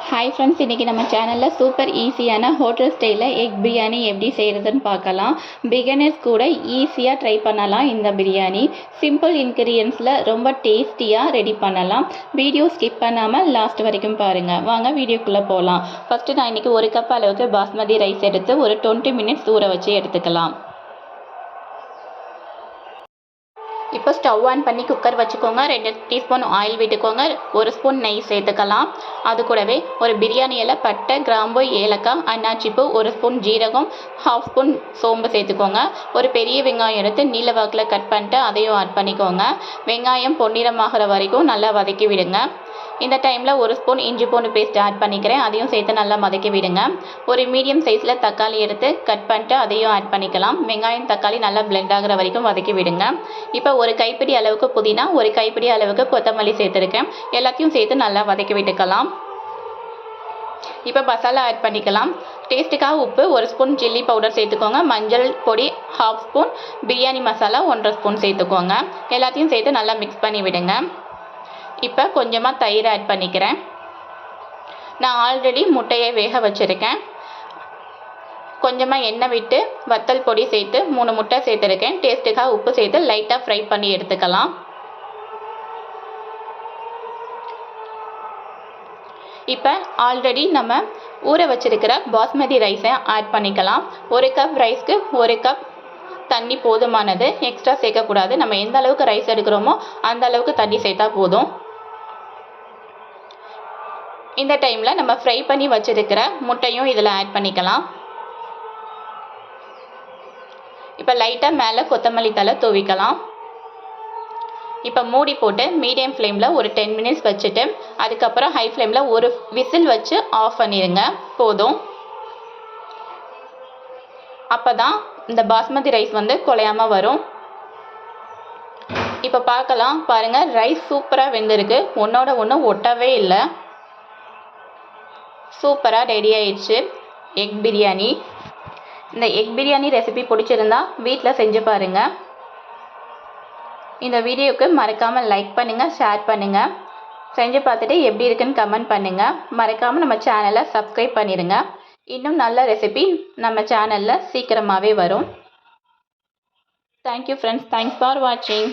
Hi friends, இன்றைக்கி நம்ம சேனலில் சூப்பர் ஈஸியான ஹோட்டல் ஸ்டைலில் எக் பிரியாணி எப்படி செய்கிறதுன்னு பார்க்கலாம். பிகினர்ஸ் கூட ஈஸியாக ட்ரை பண்ணலாம். இந்த பிரியாணி சிம்பிள் இன்க்ரீடியன்ஸில் ரொம்ப டேஸ்டியாக ரெடி பண்ணலாம். வீடியோ ஸ்கிப் பண்ணாமல் லாஸ்ட் வரைக்கும் பாருங்கள். வாங்க வீடியோக்குள்ளே போகலாம். ஃபஸ்ட்டு நான் இன்றைக்கி 1 கப் அளவுக்கு பாஸ்மதி ரைஸ் எடுத்து ஒரு 20 மினிட்ஸ் ஊற வச்சு எடுத்துக்கலாம். இப்போ ஸ்டவ் ஆன் பண்ணி குக்கர் வச்சுக்கோங்க. 2 டீஸ்பூன் ஆயில் விட்டுக்கோங்க. 1 ஸ்பூன் நெய் சேர்த்துக்கலாம். அது கூடவே ஒரு பிரியாணி இலை, பட்டை, கிராம்பு, ஏலக்காய், அன்னாச்சிப்பூ, 1 ஸ்பூன் ஜீரகம், 1/2 ஸ்பூன் சோம்பு சேர்த்துக்கோங்க. ஒரு பெரிய வெங்காயம் எடுத்து நீல வாக்கில் கட் பண்ணிட்டு அதையும் ஆட் பண்ணிக்கோங்க. வெங்காயம் பொன்னிறமாகிற வரைக்கும் நல்லா வதக்கி விடுங்க. இந்த டைமில் 1 ஸ்பூன் இஞ்சி பூண்டு பேஸ்ட் ஆட் பண்ணிக்கிறேன். அதையும் சேர்த்து நல்லா வதக்கி விடுங்க. ஒரு மீடியம் சைஸில் தக்காளி எடுத்து கட் பண்ணிட்டு அதையும் ஆட் பண்ணிக்கலாம். வெங்காயம் தக்காளி நல்லா பிளெண்ட் ஆகிற வரைக்கும் வதக்கி விடுங்க. இப்போ ஒரு கைப்பிடி அளவுக்கு புதினா, ஒரு கைப்பிடி அளவுக்கு கொத்தமல்லி சேர்த்துருக்கேன். எல்லாத்தையும் சேர்த்து நல்லா வதக்கி விட்டுக்கலாம். இப்போ மசாலா ஆட் பண்ணிக்கலாம். டேஸ்ட்டுக்காக உப்பு, 1 ஸ்பூன் சில்லி பவுடர் சேர்த்துக்கோங்க. மஞ்சள் பொடி 1/2 ஸ்பூன், பிரியாணி மசாலா 1.5 ஸ்பூன் சேர்த்துக்கோங்க. எல்லாத்தையும் சேர்த்து நல்லா மிக்ஸ் பண்ணி விடுங்க. இப்போ கொஞ்சமாக தயிர் ஆட் பண்ணிக்கிறேன். நான் ஆல்ரெடி முட்டையை வேக வச்சுருக்கேன். கொஞ்சமாக எண்ணெய் விட்டு வத்தல் பொடி சேர்த்து 3 முட்டை சேர்த்துருக்கேன். டேஸ்ட்டுக்காக உப்பு சேர்த்து லைட்டாக ஃப்ரை பண்ணி எடுத்துக்கலாம். இப்போ ஆல்ரெடி நம்ம ஊற வச்சுருக்கிற பாஸ்மதி ரைஸை ஆட் பண்ணிக்கலாம். 1 கப் ரைஸ்க்கு 1 கப் தண்ணி போதுமானது. எக்ஸ்ட்ரா சேர்க்கக்கூடாது. நம்ம எந்த அளவுக்கு ரைஸ் எடுக்கிறோமோ அந்த அளவுக்கு தண்ணி சேர்த்தா போதும். இந்த டைமில் நம்ம ஃப்ரை பண்ணி வச்சுருக்கிற முட்டையும் இதில் ஆட் பண்ணிக்கலாம். இப்போ லைட்டாக மேலே கொத்தமல்லி தழை தூவிக்கலாம். இப்போ மூடி போட்டு மீடியம் ஃப்ளேமில் ஒரு 10 மினிட்ஸ் வச்சுட்டு அதுக்கப்புறம் ஹை ஃப்ளேமில் ஒரு விசில் வச்சு ஆஃப் பண்ணிடுங்க. போதும். அப்போ தான் இந்த பாஸ்மதி ரைஸ் குழையாமல் வரும். இப்போ பார்க்கலாம். பாருங்கள், ரைஸ் சூப்பராக வெந்திருக்கு. ஒன்றோட ஒன்று ஒட்டவே இல்லை. சூப்பராக ரெடி ஆயிடுச்சு எக் பிரியாணி. இந்த எக் பிரியாணி ரெசிபி பிடிச்சிருந்தா வீட்டில் செஞ்சு பாருங்கள். இந்த வீடியோவுக்கு மறக்காமல் லைக் பண்ணுங்கள், ஷேர் பண்ணுங்கள். செஞ்சு பார்த்துட்டு எப்படி இருக்குன்னு கமெண்ட் பண்ணுங்கள். மறக்காமல் நம்ம சேனலை சப்ஸ்கிரைப் பண்ணிடுங்க. இன்னும் நல்ல ரெசிபி நம்ம சேனலில் சீக்கிரமாகவே வரும். Thank you friends. தேங்க்ஸ் ஃபார் வாட்சிங்.